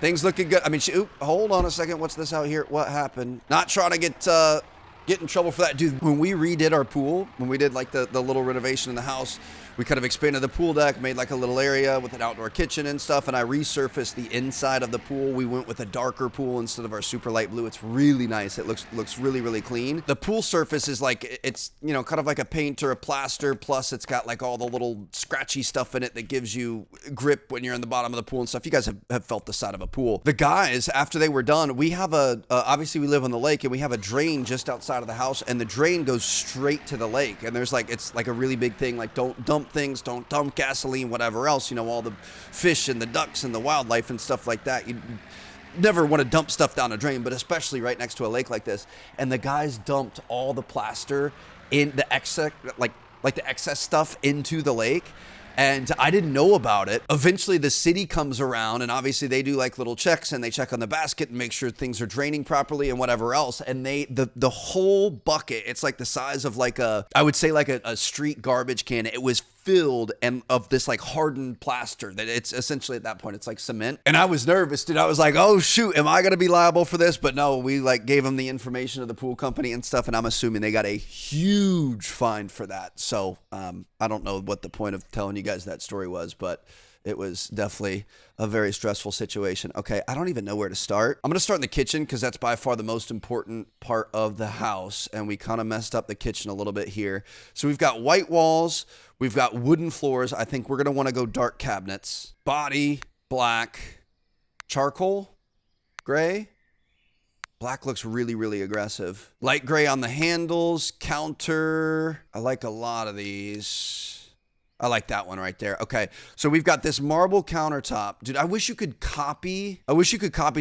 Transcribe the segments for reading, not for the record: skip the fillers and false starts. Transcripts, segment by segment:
Things looking good. I mean, oop, hold on a second. What's this out here? What happened? Not trying to get in trouble for that. Dude, when we redid our pool, when we did like the little renovation in the house, we kind of expanded the pool deck, made like a little area with an outdoor kitchen and stuff, and I resurfaced the inside of the pool. We went with a darker pool instead of our super light blue. It's really nice. It looks really, really clean. The pool surface is like, it's, you know, kind of like a paint or a plaster, plus it's got like all the little scratchy stuff in it that gives you grip when you're in the bottom of the pool and stuff. You guys have felt the side of a pool. The guys, after they were done, we have obviously we live on the lake, and we have a drain just outside of the house, and the drain goes straight to the lake. And there's like, it's like a really big thing, like don't dump things, don't dump gasoline, whatever else, you know, all the fish and the ducks and the wildlife and stuff like that. You never want to dump stuff down a drain, but especially right next to a lake like this. And the guys dumped all the plaster in the excess, like the excess stuff into the lake. And I didn't know about it. Eventually the city comes around, and obviously they do like little checks, and they check on the basket and make sure things are draining properly and whatever else. And the whole bucket, it's like the size of like I would say like a street garbage can. It was filled and of this like hardened plaster that it's essentially at that point it's like cement. And I was nervous, dude. I was like, oh shoot, am I gonna be liable for this? But no, we like gave them the information of the pool company and stuff, and I'm assuming they got a huge fine for that. So I don't know what the point of telling you guys that story was, but it was definitely a very stressful situation. Okay, I don't even know where to start. I'm gonna start in the kitchen because that's by far the most important part of the house, and we kind of messed up the kitchen a little bit here. So we've got white walls, we've got wooden floors. I think we're gonna want to go dark cabinets. Body, black, charcoal, gray. Black looks really, really aggressive. Light gray on the handles, counter. I like a lot of these. I like that one right there. Okay, so we've got this marble countertop. Dude, I wish you could copy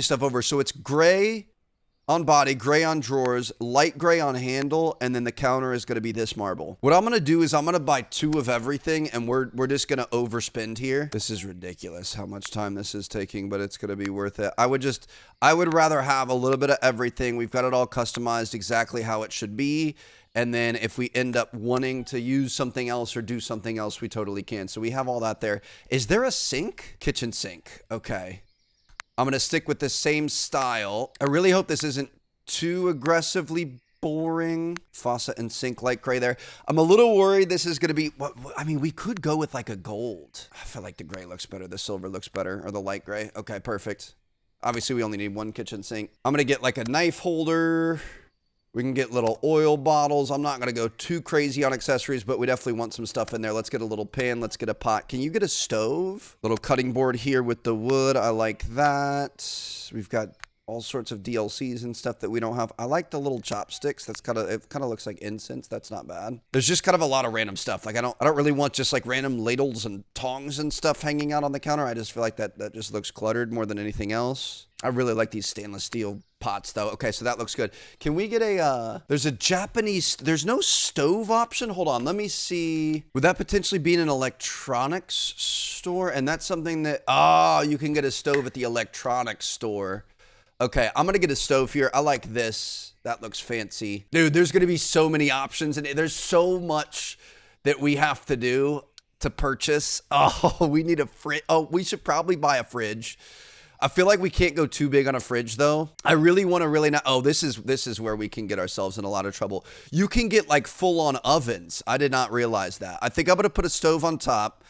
stuff over. So it's gray on body, gray on drawers, light gray on handle, and then the counter is going to be this marble. What I'm going to do is I'm going to buy 2 of everything, and we're just going to overspend here. This is ridiculous how much time this is taking, but it's going to be worth it. I would rather have a little bit of everything. We've got it all customized exactly how it should be. And then if we end up wanting to use something else or do something else, we totally can. So we have all that there. Is there a sink? Kitchen sink. Okay. I'm going to stick with the same style. I really hope this isn't too aggressively boring. Faucet and sink light gray there. I'm a little worried this is going to be, I mean, we could go with like a gold. I feel like the gray looks better. The silver looks better, or the light gray. Okay, perfect. Obviously, we only need 1 kitchen sink. I'm going to get like a knife holder. We can get little oil bottles. I'm not going to go too crazy on accessories, but we definitely want some stuff in there. Let's get a little pan. Let's get a pot. Can you get a stove? Little cutting board here with the wood. I like that. We've got all sorts of DLCs and stuff that we don't have. I like the little chopsticks. It kind of looks like incense. That's not bad. There's just kind of a lot of random stuff. Like I don't really want just like random ladles and tongs and stuff hanging out on the counter. I just feel like that just looks cluttered more than anything else. I really like these stainless steel pots though. Okay, so that looks good. Can we get there's a Japanese, there's no stove option. Hold on, let me see. Would that potentially be in an electronics store? And that's something that, you can get a stove at the electronics store. Okay, I'm gonna get a stove here. I like this. That looks fancy. Dude, there's gonna be so many options, and there's so much that we have to do to purchase. Oh, we need a fridge. Oh, we should probably buy a fridge. I feel like we can't go too big on a fridge though. I really want to not. Oh, this is where we can get ourselves in a lot of trouble. You can get like full on ovens. I did not realize that. I think I'm gonna put a stove on top.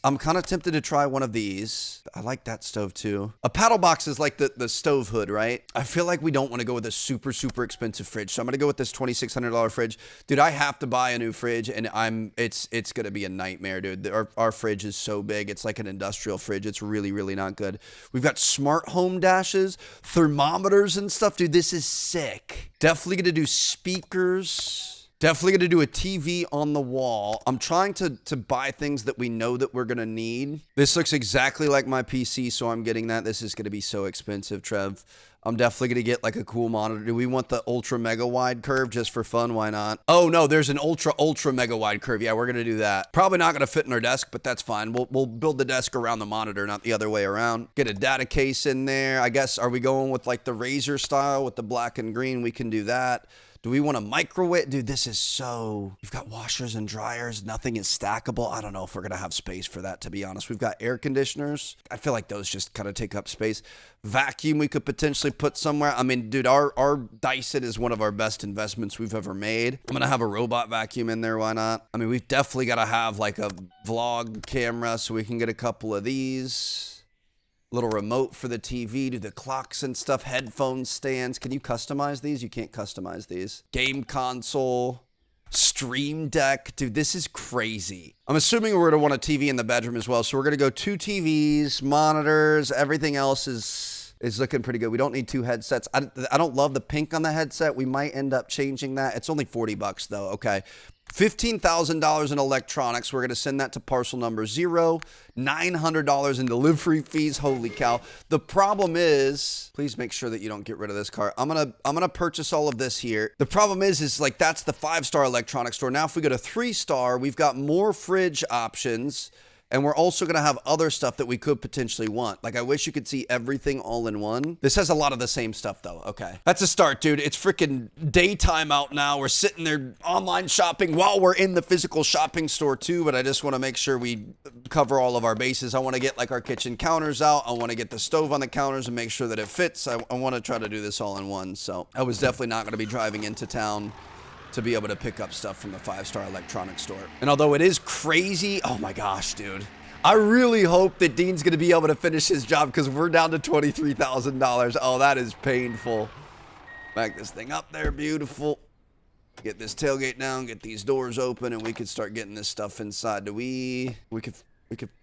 I'm kind of tempted to try one of these. I like that stove too. A paddle box is like the stove hood, right? I feel like we don't want to go with a super, super expensive fridge. So I'm going to go with this $2,600 fridge. Dude, I have to buy a new fridge, and it's going to be a nightmare, dude. Our fridge is so big. It's like an industrial fridge. It's really, really not good. We've got smart home dashes, thermometers and stuff. Dude, this is sick. Definitely going to do speakers. Definitely going to do a TV on the wall. I'm trying to buy things that we know that we're going to need. This looks exactly like my PC, so I'm getting that. This is going to be so expensive, Trev. I'm definitely going to get like a cool monitor. Do we want the ultra mega wide curve just for fun? Why not? Oh no, there's an ultra mega wide curve. Yeah, we're going to do that. Probably not going to fit in our desk, but that's fine. We'll build the desk around the monitor, not the other way around. Get a data case in there. I guess, are we going with like the Razer style with the black and green? We can do that. Do we want a microwave? Dude, this is so... We've got washers and dryers. Nothing is stackable. I don't know if we're going to have space for that, to be honest. We've got air conditioners. I feel like those just kind of take up space. Vacuum we could potentially put somewhere. I mean, dude, our Dyson is one of our best investments we've ever made. I'm going to have a robot vacuum in there. Why not? I mean, we've definitely got to have like a vlog camera so we can get a couple of these. Little remote for the TV, do the clocks and stuff, headphone stands. Can you customize these? You can't customize these. Game console, stream deck. Dude, this is crazy. I'm assuming we're gonna want a TV in the bedroom as well. So we're gonna go 2 TVs, monitors, everything else is looking pretty good. We don't need 2 headsets. I don't love the pink on the headset. We might end up changing that. It's only $40 though. Okay. $15,000 in electronics. We're going to send that to parcel number 0. $900 in delivery fees. Holy cow. The problem is, please make sure that you don't get rid of this car. I'm going to purchase all of this here. The problem is like that's the 5-star electronics store. Now if we go to 3-star, we've got more fridge options. And we're also going to have other stuff that we could potentially want. Like, I wish you could see everything all in one. This has a lot of the same stuff, though. Okay. That's a start, dude. It's freaking daytime out now. We're sitting there online shopping while we're in the physical shopping store, too. But I just want to make sure we cover all of our bases. I want to get, like, our kitchen counters out. I want to get the stove on the counters and make sure that it fits. I want to try to do this all in one. So I was definitely not going to be driving into town to be able to pick up stuff from the 5-star electronics store. And although it is crazy, oh my gosh, dude. I really hope that Dean's going to be able to finish his job because we're down to $23,000. Oh, that is painful. Back this thing up there, beautiful. Get this tailgate down, get these doors open, and we could start getting this stuff inside. We could,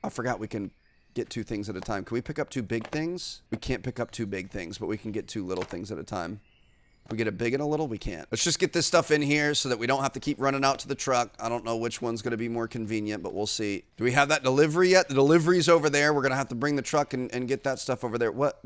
I forgot we can get 2 things at a time. Can we pick up 2 big things? We can't pick up 2 big things, but we can get 2 little things at a time. If we get a big and a little, we can't. Let's just get this stuff in here so that we don't have to keep running out to the truck. I don't know which one's going to be more convenient, but we'll see. Do we have that delivery yet? The delivery's over there. We're going to have to bring the truck and get that stuff over there. What?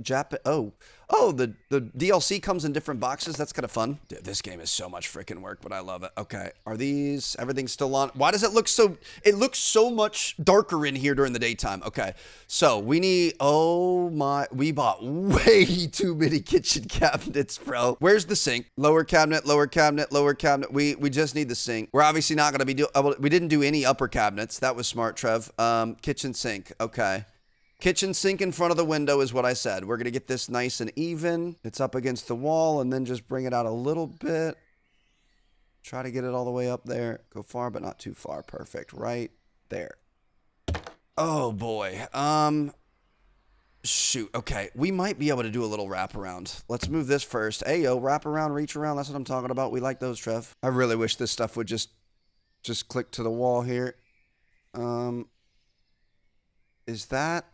Oh, the DLC comes in different boxes. That's kind of fun. Dude, this game is so much freaking work, but I love it. Okay. Are these, everything's still on? Why does it look so, it looks so much darker in here during the daytime. Okay. So we need, oh my, we bought way too many kitchen cabinets, bro. Where's the sink? Lower cabinet, lower cabinet, lower cabinet. We just need the sink. We're obviously not going to be we didn't do any upper cabinets. That was smart, Trev. Kitchen sink. Okay. Kitchen sink in front of the window is what I said. We're going to get this nice and even. It's up against the wall and then just bring it out a little bit. Try to get it all the way up there. Go far, but not too far. Perfect. Right there. Oh boy. Shoot. Okay. We might be able to do a little wraparound. Let's move this first. Hey, yo, wrap around, reach around. That's what I'm talking about. We like those, Trev. I really wish this stuff would just click to the wall here. Is that?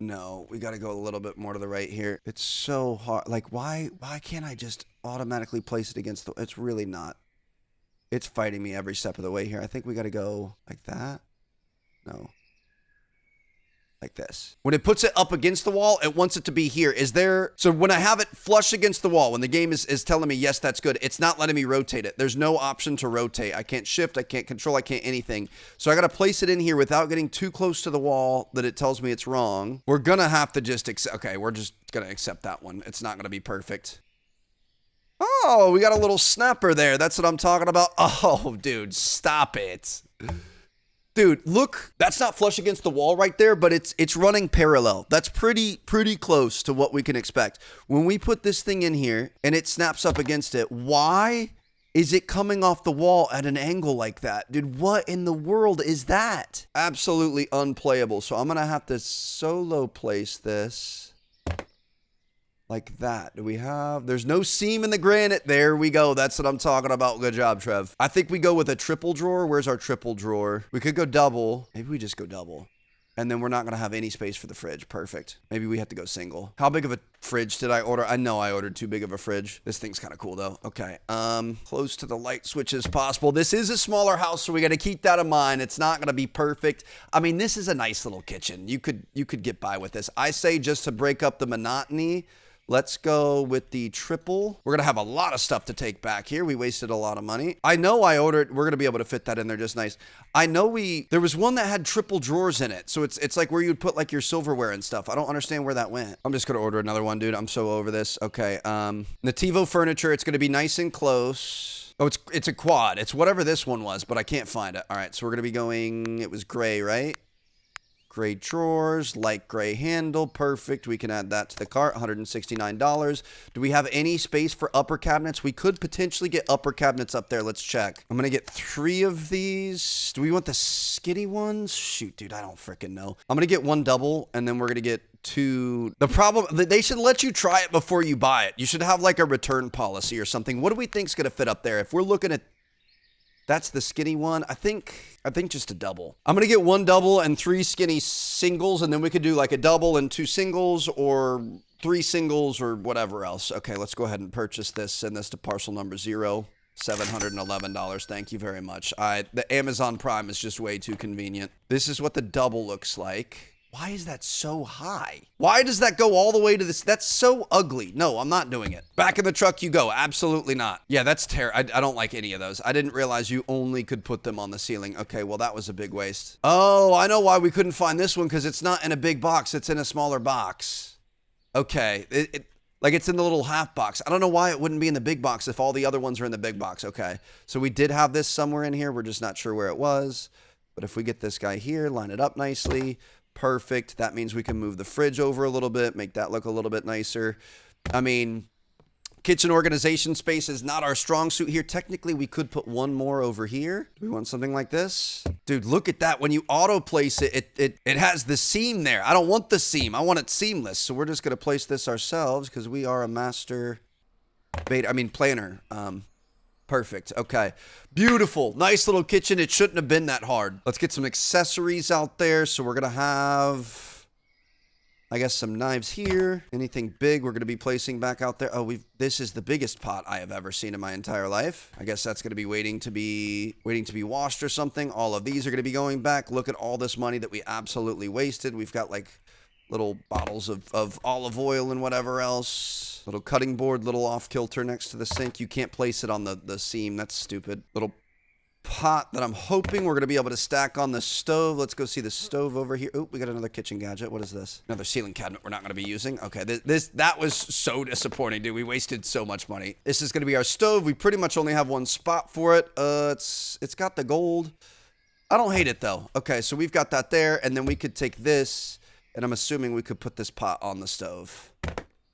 No, we got to go a little bit more to the right here. It's so hard. Like, why can't I just automatically place it against the... It's really not. It's fighting me every step of the way here. I think we got to go like that. No. Like this. When it puts it up against the wall, it wants it to be here. Is there... So when I have it flush against the wall, when the game is telling me, yes, that's good, it's not letting me rotate it. There's no option to rotate. I can't shift. I can't control. I can't anything. So I got to place it in here without getting too close to the wall that it tells me it's wrong. We're going to have to just accept... Okay, we're just going to accept that one. It's not going to be perfect. Oh, we got a little snapper there. That's what I'm talking about. Oh, dude, stop it. Dude, look, that's not flush against the wall right there, but it's running parallel. That's pretty close to what we can expect. When we put this thing in here and it snaps up against it, why is it coming off the wall at an angle like that? Dude, what in the world is that? Absolutely unplayable. So I'm going to have to solo place this. Like that. Do we have... There's no seam in the granite. There we go. That's what I'm talking about. Good job, Trev. I think we go with a triple drawer. Where's our triple drawer? We could go double. Maybe we just go double. And then we're not going to have any space for the fridge. Perfect. Maybe we have to go single. How big of a fridge did I order? I know I ordered too big of a fridge. This thing's kind of cool, though. Okay. Close to the light switch as possible. This is a smaller house, so we got to keep that in mind. It's not going to be perfect. I mean, this is a nice little kitchen. You could get by with this. I say just to break up the monotony... Let's go with the triple. We're going to have a lot of stuff to take back here. We wasted a lot of money. I know I ordered, we're going to be able to fit that in there just nice. I know there was one that had triple drawers in it. So it's like where you'd put like your silverware and stuff. I don't understand where that went. I'm just going to order another one, dude. I'm so over this. Okay. Nativo furniture. It's going to be nice and close. Oh, it's a quad. It's whatever this one was, but I can't find it. All right. So we're going to be going, it was gray, right? Gray drawers, light gray handle, perfect. We can add that to the cart, $169. Do we have any space for upper cabinets? We could potentially get upper cabinets up there. Let's check. I'm gonna get 3 of these. Do we want the skinny ones? Shoot, dude, I don't freaking know. I'm gonna get 1 double, and then we're gonna get 2. The problem, they should let you try it before you buy it. You should have like a return policy or something. What do we think's gonna fit up there? If we're looking at, that's the skinny one. I think just a double. I'm going to get 1 double and 3 skinny singles, and then we could do like a double and 2 singles or 3 singles or whatever else. Okay, let's go ahead and purchase this. Send this to parcel number 711. Thank you very much. The Amazon Prime is just way too convenient. This is what the double looks like. Why is that so high? Why does that go all the way to this? That's so ugly. No, I'm not doing it. Back in the truck you go. Absolutely not. Yeah, that's terrible. I don't like any of those. I didn't realize you only could put them on the ceiling. Okay, well, that was a big waste. Oh, I know why we couldn't find this one, because it's not in a big box. It's in a smaller box. Okay. Like it's in the little half box. I don't know why it wouldn't be in the big box if all the other ones are in the big box. Okay. So we did have this somewhere in here. We're just not sure where it was. But if we get this guy here, line it up nicely. Perfect. That means we can move the fridge over a little bit, make that look a little bit nicer. I mean, kitchen organization space is not our strong suit here. Technically, we could put 1 more over here. Do we want something like this? Dude, look at that. When you auto place it, it has the seam there. I don't want the seam. I want it seamless. So we're just going to place this ourselves because we are a master planner. Perfect. Okay. Beautiful. Nice little kitchen. It shouldn't have been that hard. Let's get some accessories out there. So we're going to have, I guess, some knives here. Anything big we're going to be placing back out there. Oh, this is the biggest pot I have ever seen in my entire life. I guess that's going to be waiting to be washed or something. All of these are going to be going back. Look at all this money that we absolutely wasted. We've got like little bottles of olive oil and whatever else. Little cutting board, little off kilter next to the sink. You can't place it on the seam. That's stupid. Little pot that I'm hoping we're going to be able to stack on the stove. Let's go see the stove over here. Oh, we got another kitchen gadget. What is this? Another ceiling cabinet we're not going to be using. Okay, that was so disappointing, dude. We wasted so much money. This is going to be our stove. We pretty much only have 1 spot for it. It's got the gold. I don't hate it, though. Okay, so we've got that there, and then we could take this, and I'm assuming we could put this pot on the stove.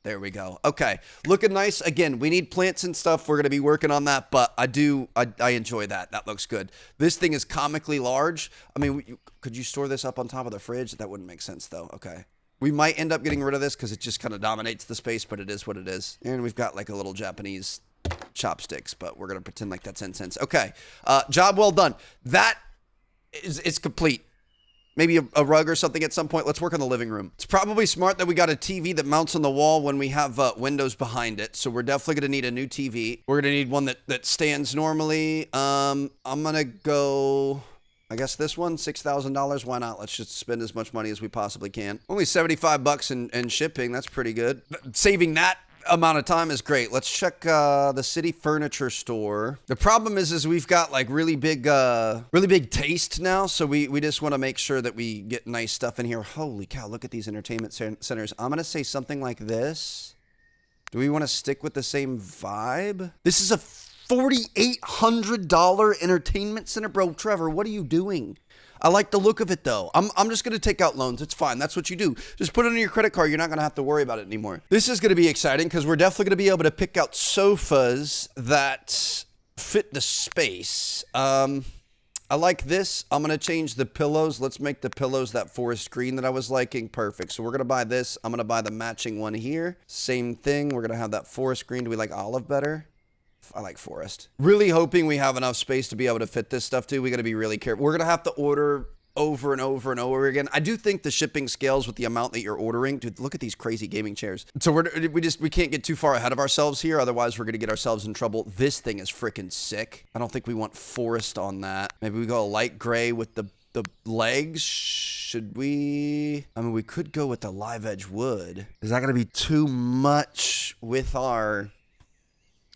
There we go. Okay. Looking nice. Again, we need plants and stuff. We're going to be working on that, but I enjoy that. That looks good. This thing is comically large. I mean, could you store this up on top of the fridge? That wouldn't make sense, though. Okay. We might end up getting rid of this because it just kind of dominates the space, but it is what it is. And we've got like a little Japanese chopsticks, but we're going to pretend like that's incense. Okay. Job well done. That is complete. Maybe a rug or something at some point. Let's work on the living room. It's probably smart that we got a TV that mounts on the wall when we have windows behind it. So we're definitely going to need a new TV. We're going to need one that stands normally. I'm going to go, I guess this one, $6,000. Why not? Let's just spend as much money as we possibly can. Only $75 in shipping. That's pretty good. Saving that amount of time is great. Let's check the city furniture store. The problem is we've got like really big taste now, so we just want to make sure that we get nice stuff in here. Holy cow, look at these entertainment centers. I'm gonna say something like this. Do we want to stick with the same vibe? This is a $4,800 entertainment center. Bro, Trevor, what are you doing? I like the look of it, though. I'm just going to take out loans. It's fine. That's what you do. Just put it on your credit card. You're not going to have to worry about it anymore. This is going to be exciting because we're definitely going to be able to pick out sofas that fit the space. I like this. I'm going to change the pillows. Let's make the pillows that forest green that I was liking. Perfect. So we're going to buy this. I'm going to buy the matching one here. Same thing. We're going to have that forest green. Do we like olive better? I like forest. Really hoping we have enough space to be able to fit this stuff too. We got to be really careful. We're going to have to order over and over and over again. I do think the shipping scales with the amount that you're ordering. Dude, look at these crazy gaming chairs. So we can't get too far ahead of ourselves here. Otherwise, we're going to get ourselves in trouble. This thing is freaking sick. I don't think we want forest on that. Maybe we go a light gray with the the legs, should we? I mean, we could go with the live edge wood. Is that going to be too much with our...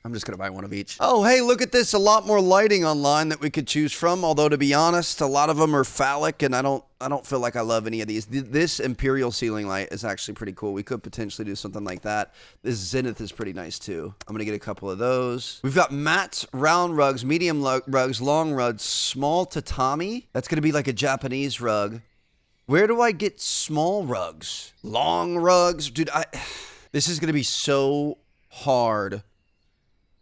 I'm just going to buy one of each. Oh, hey, look at this. A lot more lighting online that we could choose from. Although, to be honest, a lot of them are phallic, and I don't feel like I love any of these. This Imperial ceiling light is actually pretty cool. We could potentially do something like that. This Zenith is pretty nice, too. I'm going to get a couple of those. We've got matte round rugs, medium rugs, long rugs, small tatami. That's going to be like a Japanese rug. Where do I get small rugs? Long rugs? Dude, this is going to be so hard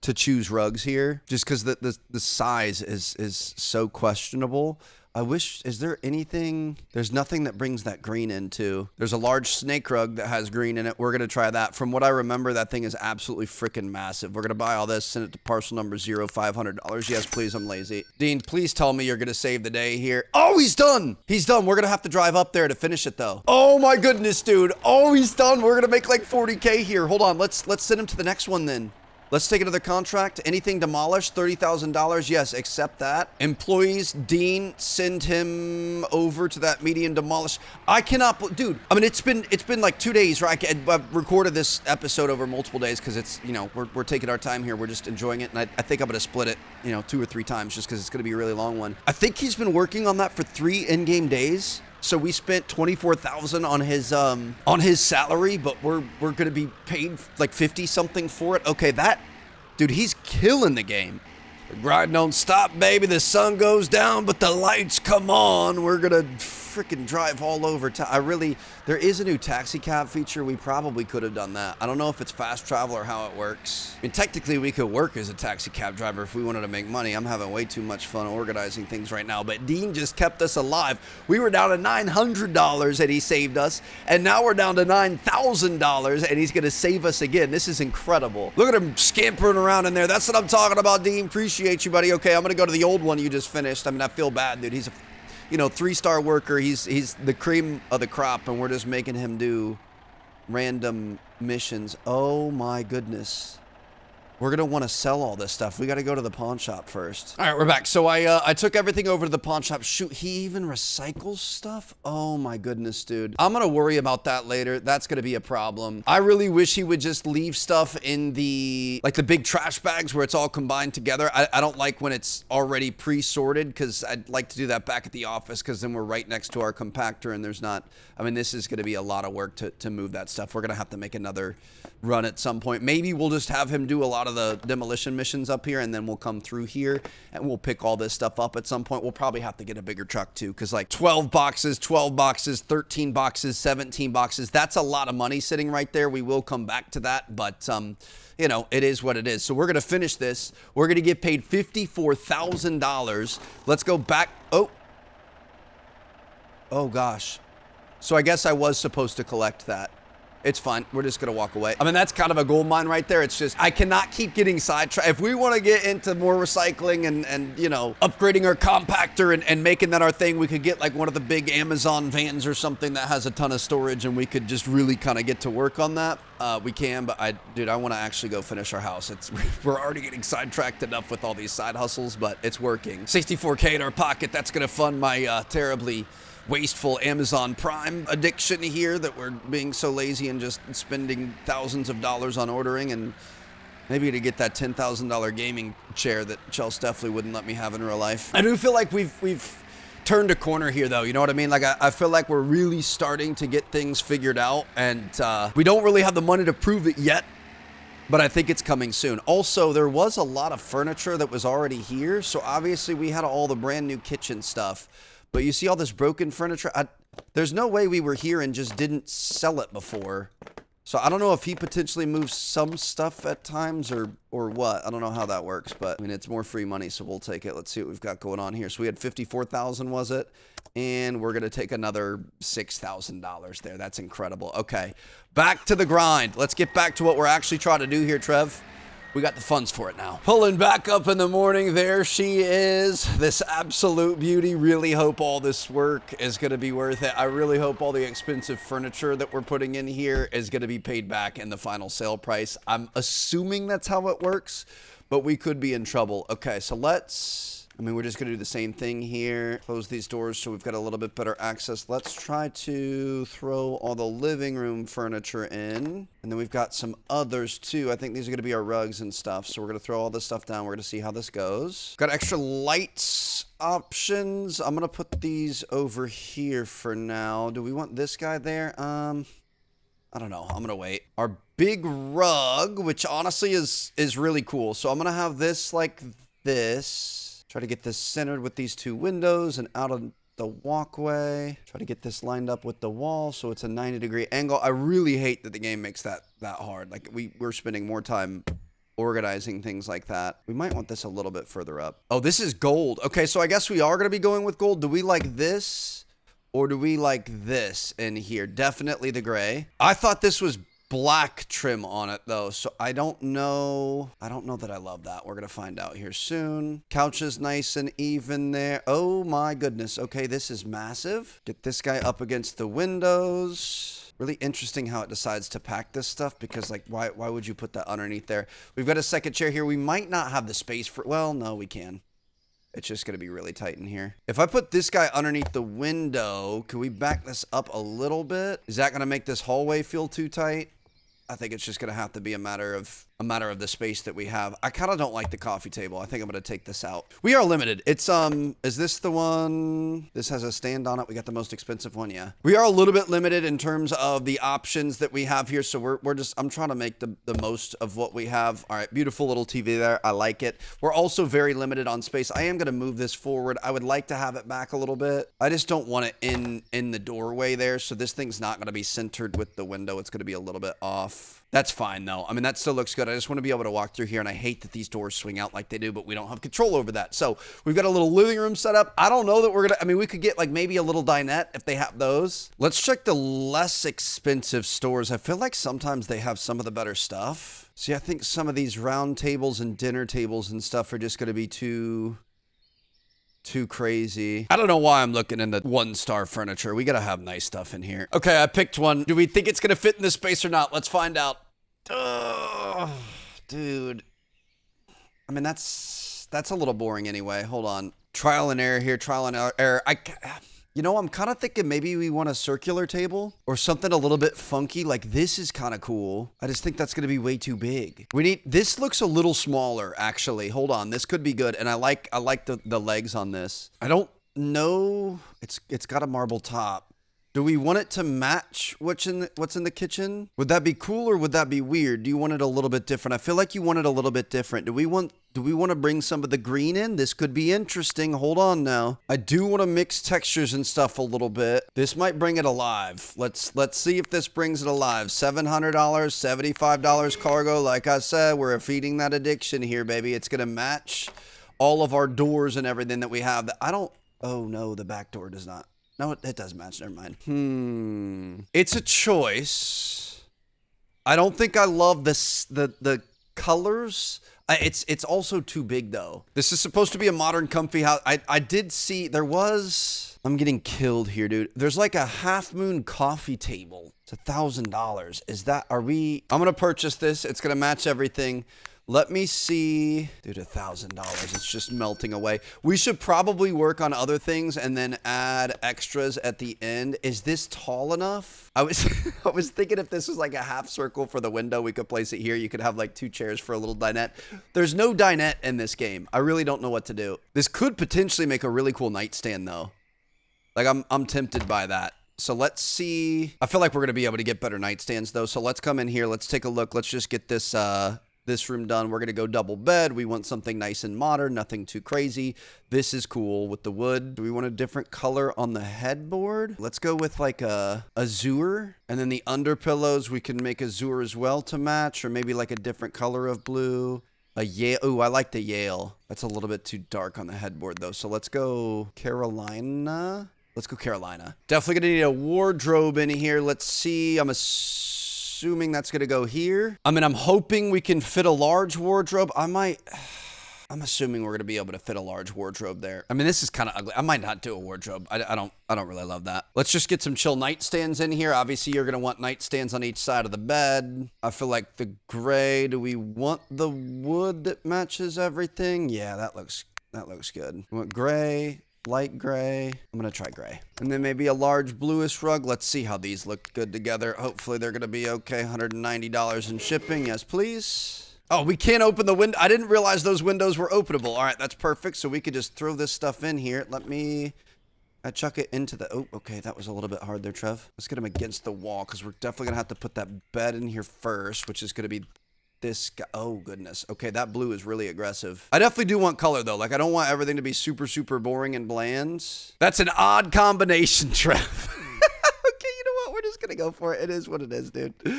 to choose rugs here, just because the size is so questionable. I wish, is there anything? There's nothing that brings that green into. There's a large snake rug that has green in it. We're going to try that. From what I remember, that thing is absolutely freaking massive. We're going to buy all this, send it to parcel number $500. Yes, please, I'm lazy. Dean, please tell me you're going to save the day here. Oh, he's done. He's done. We're going to have to drive up there to finish it, though. Oh, my goodness, dude. Oh, he's done. We're going to make like 40K here. Hold on. Let's send him to the next one then. Let's take another contract. Anything demolished, $30,000. Yes, accept that. Employees, Dean, send him over to that medium demolished. I cannot, dude. I mean, it's been like 2 days, right? I've recorded this episode over multiple days because it's, you know, we're taking our time here. We're just enjoying it, and I think I'm gonna split it, you know, 2 or 3 times just because it's gonna be a really long one. I think he's been working on that for 3 in-game days. So we spent $24,000 on his salary, but we're gonna be paid like 50 something for it. Okay, that dude, he's killing the game. The grind don't stop, baby. The sun goes down, but the lights come on. We're gonna freaking drive all over town. There is a new taxi cab feature. We probably could have done that. I don't know if it's fast travel or how it works. I mean, technically we could work as a taxi cab driver if we wanted to make money. I'm having way too much fun organizing things right now, but Dean just kept us alive. We were down to $900 and he saved us, and now we're down to $9,000 and he's gonna save us again. This is incredible. Look at him scampering around in there. That's what I'm talking about, Dean. Appreciate you, buddy. Okay, I'm gonna go to the old one you just finished. I mean, I feel bad, dude. He's a 3-star worker. He's the cream of the crop, and we're just making him do random missions. Oh my goodness. We're going to want to sell all this stuff. We got to go to the pawn shop first. All right, we're back. So I took everything over to the pawn shop. Shoot, he even recycles stuff? Oh my goodness, dude. I'm going to worry about that later. That's going to be a problem. I really wish he would just leave stuff in the big trash bags where it's all combined together. I don't like when it's already pre-sorted, because I'd like to do that back at the office, because then we're right next to our compactor and there's not, I mean, this is going to be a lot of work to move that stuff. We're going to have to make another run at some point. Maybe we'll just have him do a lot of the demolition missions up here, and then we'll come through here and we'll pick all this stuff up at some point. We'll probably have to get a bigger truck too, because like 12 boxes, 13 boxes, 17 boxes, that's a lot of money sitting right there. We will come back to that, but you know, it is what it is. So we're gonna finish this. We're gonna get paid $54,000. Let's go back. Oh gosh. So I guess I was supposed to collect that. It's fine. We're just going to walk away. I mean, that's kind of a gold mine right there. It's just, I cannot keep getting sidetracked. If we want to get into more recycling and you know, upgrading our compactor and making that our thing, we could get like one of the big Amazon vans or something that has a ton of storage, and we could just really kind of get to work on that. We can, but I want to actually go finish our house. We're already getting sidetracked enough with all these side hustles, but it's working. 64K in our pocket. That's going to fund my terribly wasteful Amazon Prime addiction here, that we're being so lazy and just spending thousands of dollars on ordering, and maybe to get that $10,000 gaming chair that Chelsea definitely wouldn't let me have in real life. I do feel like we've turned a corner here, though. You know what I mean? Like, I feel like we're really starting to get things figured out, and we don't really have the money to prove it yet, but I think it's coming soon. Also, there was a lot of furniture that was already here, so obviously we had all the brand new kitchen stuff. But you see all this broken furniture? There's no way we were here and just didn't sell it before. So I don't know if he potentially moves some stuff at times or what. I don't know how that works, but I mean, it's more free money, so we'll take it. Let's see what we've got going on here. So we had 54,000, was it? And we're going to take another $6,000 there. That's incredible. Okay, back to the grind. Let's get back to what we're actually trying to do here, Trev. We got the funds for it now. Pulling back up in the morning. There she is. This absolute beauty. Really hope all this work is going to be worth it. I really hope all the expensive furniture that we're putting in here is going to be paid back in the final sale price. I'm assuming that's how it works, but we could be in trouble. Okay, so let's I mean, we're just going to do the same thing here. Close these doors so we've got a little bit better access. Let's try to throw all the living room furniture in. And then we've got some others too. I think these are going to be our rugs and stuff. So we're going to throw all this stuff down. We're going to see how this goes. Got extra lights options. I'm going to put these over here for now. Do we want this guy there? I don't know. I'm going to wait. Our big rug, which honestly is really cool. So I'm going to have this like this. Try to get this centered with these two windows and out of the walkway. Try to get this lined up with the wall so it's a 90-degree angle. I really hate that the game makes that hard. Like we're spending more time organizing things like that. We might want this a little bit further up. Oh, this is gold. Okay, so I guess we are going to be going with gold. Do we like this? Or do we like this in here? Definitely the gray. I thought this was black trim on it though, so I don't know. I don't know that I love that. We're gonna find out here soon. Couch is nice and even there. Oh my goodness. Okay, this is massive. Get this guy up against the windows. Really interesting how it decides to pack this stuff, because like why would you put that underneath there? We've got a second chair here. We might not have the space for, well, no, we can. It's just going to be really tight in here. If I put this guy underneath the window, can we back this up a little bit? Is that going to make this hallway feel too tight? I think it's just going to have to be a matter of the space that we have. I kind of don't like the coffee table. I think I'm going to take this out. We are limited. It's, is this the one? This has a stand on it. We got the most expensive one. Yeah. We are a little bit limited in terms of the options that we have here. So I'm trying to make the most of what we have. All right. Beautiful little TV there. I like it. We're also very limited on space. I am going to move this forward. I would like to have it back a little bit. I just don't want it in the doorway there. So this thing's not going to be centered with the window. It's going to be a little bit off. That's fine though. I mean, that still looks good. I just want to be able to walk through here, and I hate that these doors swing out like they do, but we don't have control over that. So we've got a little living room set up. I don't know that I mean, we could get like maybe a little dinette if they have those. Let's check the less expensive stores. I feel like sometimes they have some of the better stuff. See, I think some of these round tables and dinner tables and stuff are just going to be too crazy. I don't know why I'm looking in the 1-star furniture. We gotta have nice stuff in here. Okay, I picked one. Do we think it's gonna fit in this space or not? Let's find out. Dude. I mean, that's a little boring anyway. Hold on. Trial and error here. Trial and error. You know, I'm kind of thinking maybe we want a circular table or something a little bit funky. Like this is kind of cool. I just think that's going to be way too big. This looks a little smaller actually. Hold on. This could be good. And I like the legs on this. I don't know. It's got a marble top. Do we want it to match what's in the kitchen? Would that be cool or would that be weird? Do you want it a little bit different? I feel like you want it a little bit different. Do we want to bring some of the green in? This could be interesting. Hold on now. I do want to mix textures and stuff a little bit. This might bring it alive. Let's see if this brings it alive. $700, $75 cargo. Like I said, we're feeding that addiction here, baby. It's going to match all of our doors and everything that we have. Oh no, the back door does not. No, it does match. Never mind. It's a choice. I don't think I love the colors. It's also too big though. This is supposed to be a modern, comfy house. I did see there was. I'm getting killed here, dude. There's like a Half Moon coffee table. It's $1,000. I'm gonna purchase this. It's gonna match everything. Let me see. Dude, $1,000. It's just melting away. We should probably work on other things and then add extras at the end. Is this tall enough? I was thinking if this was like a half circle for the window, we could place it here. You could have like 2 chairs for a little dinette. There's no dinette in this game. I really don't know what to do. This could potentially make a really cool nightstand though. Like I'm tempted by that. So let's see. I feel like we're going to be able to get better nightstands though. So let's come in here. Let's take a look. Let's just get this room done. We're going to go double bed. We want something nice and modern, nothing too crazy. This is cool with the wood. Do we want a different color on the headboard? Let's go with like a azure. And then the under pillows, we can make azure as well to match, or maybe like a different color of blue. A Yale. Ooh, I like the Yale. That's a little bit too dark on the headboard though. So let's go Carolina. Let's go Carolina. Definitely going to need a wardrobe in here. Let's see. I'm assuming that's going to go here. I mean, I'm hoping we can fit a large wardrobe. I'm assuming we're going to be able to fit a large wardrobe there. I mean, this is kind of ugly. I might not do a wardrobe. I don't really love that. Let's just get some chill nightstands in here. Obviously, you're going to want nightstands on each side of the bed. I feel like the gray. Do we want the wood that matches everything? Yeah, that looks That looks good. We want gray, light gray. I'm gonna try gray. And then maybe a large bluish rug. Let's see how these look good together. Hopefully they're gonna be okay. $190 in shipping. Yes, please. Oh, we can't open the window. I didn't realize those windows were openable. All right, that's perfect. So we could just throw this stuff in here. Let me... I chuck it into the... Oh, okay, that was a little bit hard there, Trev. Let's get him against the wall, because we're definitely going to have to put that bed in here first, which is going to be this guy. Oh, goodness. Okay, that blue is really aggressive. I definitely do want color, though. Like, I don't want everything to be super, super boring and bland. That's an odd combination, Trev. Okay, you know what? We're just going to go for it. It is what it is, dude. I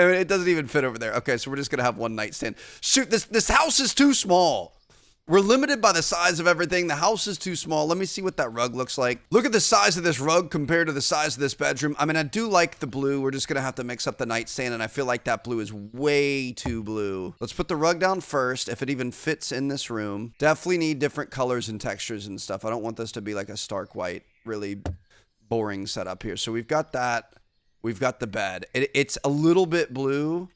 mean, it doesn't even fit over there. Okay, so we're just going to have one nightstand. Shoot, this house is too small. We're limited by the size of everything. The house is too small. Let me see what that rug looks like. Look at the size of this rug compared to the size of this bedroom. I mean, I do like the blue. We're just going to have to mix up the nightstand, and I feel like that blue is way too blue. Let's put the rug down first, if it even fits in this room. Definitely need different colors and textures and stuff. I don't want this to be like a stark white, really boring setup here. So we've got that. We've got the bed. It's a little bit blue.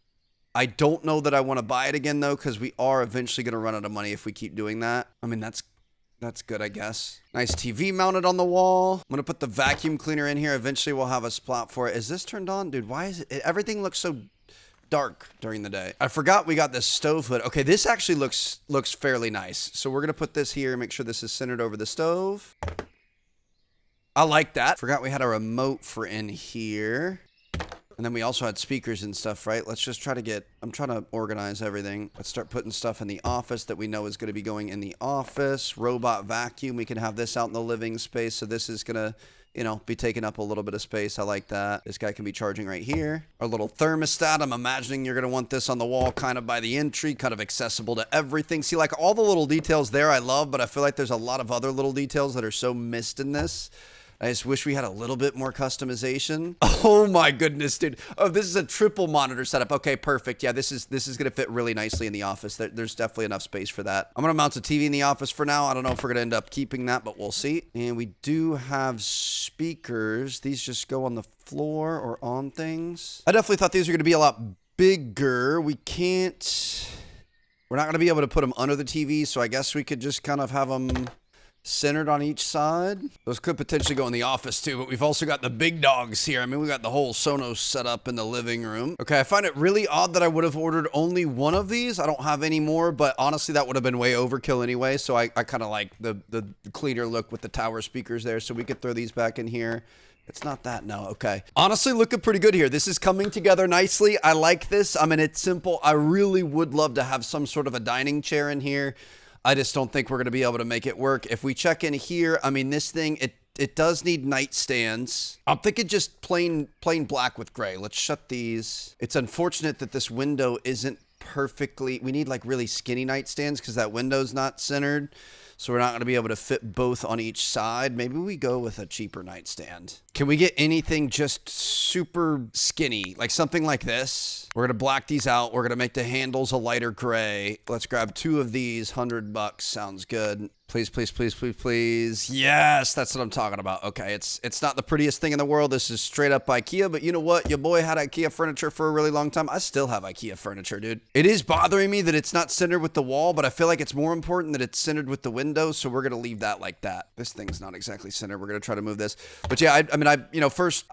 I don't know that I want to buy it again, though, because we are eventually going to run out of money if we keep doing that. I mean, that's good, I guess. Nice TV mounted on the wall. I'm going to put the vacuum cleaner in here. Eventually, we'll have a spot for it. Is this turned on? Dude, why is it? Everything looks so dark during the day. I forgot we got this stove hood. Okay, this actually looks fairly nice. So we're going to put this here, make sure this is centered over the stove. I like that. Forgot we had a remote for in here. And then we also had speakers and stuff, right? Let's just try to get... I'm trying to organize everything. Let's start putting stuff in the office that we know is going to be going in the office. Robot vacuum. We can have this out in the living space. So this is going to, you know, be taking up a little bit of space. I like that. This guy can be charging right here. Our little thermostat. I'm imagining you're going to want this on the wall kind of by the entry, kind of accessible to everything. See, like all the little details there I love, but I feel like there's a lot of other little details that are so missed in this. I just wish we had a little bit more customization. Oh my goodness, dude. Oh, this is a triple monitor setup. Okay, perfect. Yeah, this is going to fit really nicely in the office. There's definitely enough space for that. I'm going to mount a TV in the office for now. I don't know if we're going to end up keeping that, but we'll see. And we do have speakers. These just go on the floor or on things. I definitely thought these were going to be a lot bigger. We're not going to be able to put them under the TV, so I guess we could just kind of have them centered on each side. Those could potentially go in the office too, but we've also got the big dogs here. I mean, we got the whole Sonos set up in the living room. Okay, I find it really odd that I would have ordered only one of these. I don't have any more, but honestly, that would have been way overkill anyway. So I kind of like the cleaner look with the tower speakers there. So we could throw these back in here. It's not that, no. Okay. Honestly, looking pretty good here. This is coming together nicely. I like this. I mean, it's simple. I really would love to have some sort of a dining chair in here. I just don't think we're going to be able to make it work. If we check in here, I mean, this thing, it does need nightstands. I'm thinking just plain black with gray. Let's shut these. It's unfortunate that this window isn't perfectly... We need like really skinny nightstands because that window's not centered. So we're not going to be able to fit both on each side. Maybe we go with a cheaper nightstand. Can we get anything just super skinny? Like something like this? We're going to black these out. We're going to make the handles a lighter gray. Let's grab 2 of these. $100. Sounds good. Please, please, please, please, please. Yes, that's what I'm talking about. Okay, it's not the prettiest thing in the world. This is straight up IKEA, but you know what? Your boy had IKEA furniture for a really long time. I still have IKEA furniture, dude. It is bothering me that it's not centered with the wall, but I feel like it's more important that it's centered with the window, so we're going to leave that like that. This thing's not exactly centered. We're going to try to move this. But yeah, I mean, first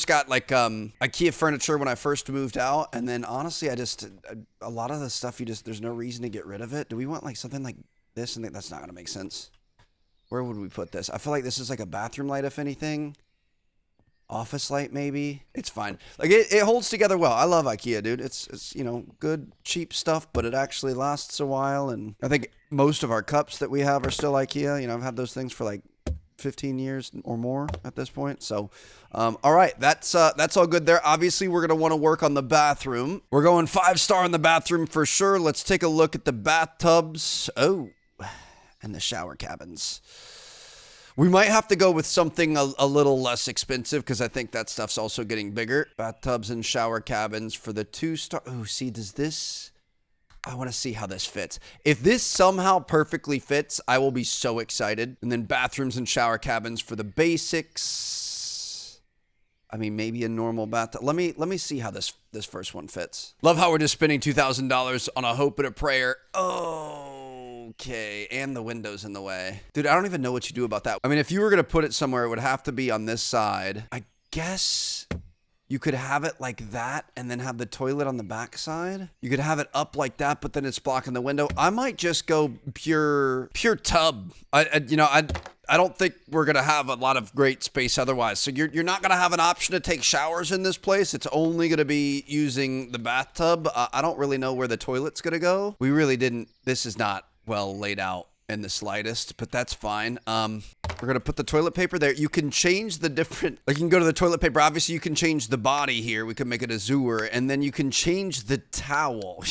got like IKEA furniture when I first moved out, and then honestly, a lot of the stuff there's no reason to get rid of it. Do we want like something like this? And that's not going to make sense. Where would we put this? I feel like this is like a bathroom light, if anything. Office light, maybe. It's fine. Like it holds together well. I love IKEA, dude. It's good, cheap stuff, but it actually lasts a while. And I think most of our cups that we have are still IKEA. I've had those things for like 15 years or more at this point. So, all right, that's all good there. Obviously, we're going to want to work on the bathroom. We're going 5-star in the bathroom for sure. Let's take a look at the bathtubs. Oh, and the shower cabins. We might have to go with something a little less expensive because I think that stuff's also getting bigger. Bathtubs and shower cabins for the 2-star. Oh, see, does this... I want to see how this fits. If this somehow perfectly fits, I will be so excited. And then bathrooms and shower cabins for the basics. I mean, maybe a normal bathtub. Let me see how this first one fits. Love how we're just spending $2,000 on a hope and a prayer. Oh, Okay, and the window's in the way. Dude, I don't even know what you do about that. I mean, if you were going to put it somewhere, it would have to be on this side. I guess you could have it like that and then have the toilet on the back side. You could have it up like that, but then it's blocking the window. I might just go pure tub. I don't think we're going to have a lot of great space otherwise. So you're not going to have an option to take showers in this place. It's only going to be using the bathtub. I don't really know where the toilet's going to go. We really didn't. This is not well laid out in the slightest, but that's fine. We're going to put the toilet paper there. You can change the different, like you can go to the toilet paper. Obviously you can change the body here. We could make it a zooer, and then you can change the towel.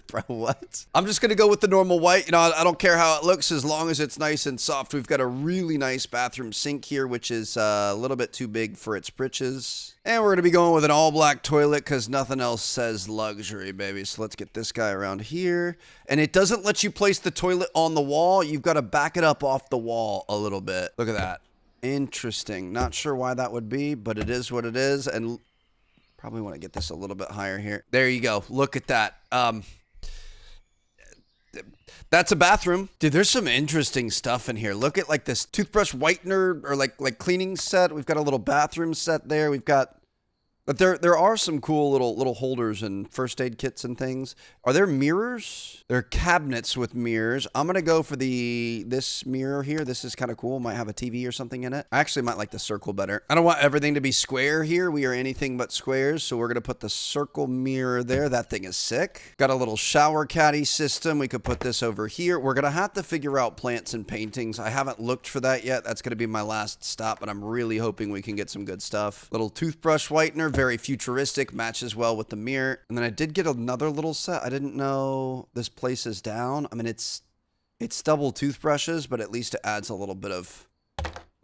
Bro, what? I'm just going to go with the normal white. You know, I don't care how it looks as long as it's nice and soft. We've got a really nice bathroom sink here, which is a little bit too big for its britches. And we're going to be going with an all black toilet because nothing else says luxury, baby. So let's get this guy around here. And it doesn't let you place the toilet on the wall. You've got to back it up off the wall a little bit. Look at that. Interesting. Not sure why that would be, but it is what it is. And probably want to get this a little bit higher here. There you go. Look at that. That's a bathroom. Dude, there's some interesting stuff in here. Look at like this toothbrush whitener or like cleaning set. We've got a little bathroom set there. We've got, but there are some cool little holders and first aid kits and things. Are there mirrors? There are cabinets with mirrors. I'm going to go for this mirror here. This is kind of cool. Might have a TV or something in it. I actually might like the circle better. I don't want everything to be square here. We are anything but squares. So we're going to put the circle mirror there. That thing is sick. Got a little shower caddy system. We could put this over here. We're going to have to figure out plants and paintings. I haven't looked for that yet. That's going to be my last stop, but I'm really hoping we can get some good stuff. Little toothbrush whitener. Very futuristic. Matches well with the mirror. And then I did get another little set. I didn't know this place is down. I mean, it's double toothbrushes, but at least it adds a little bit of,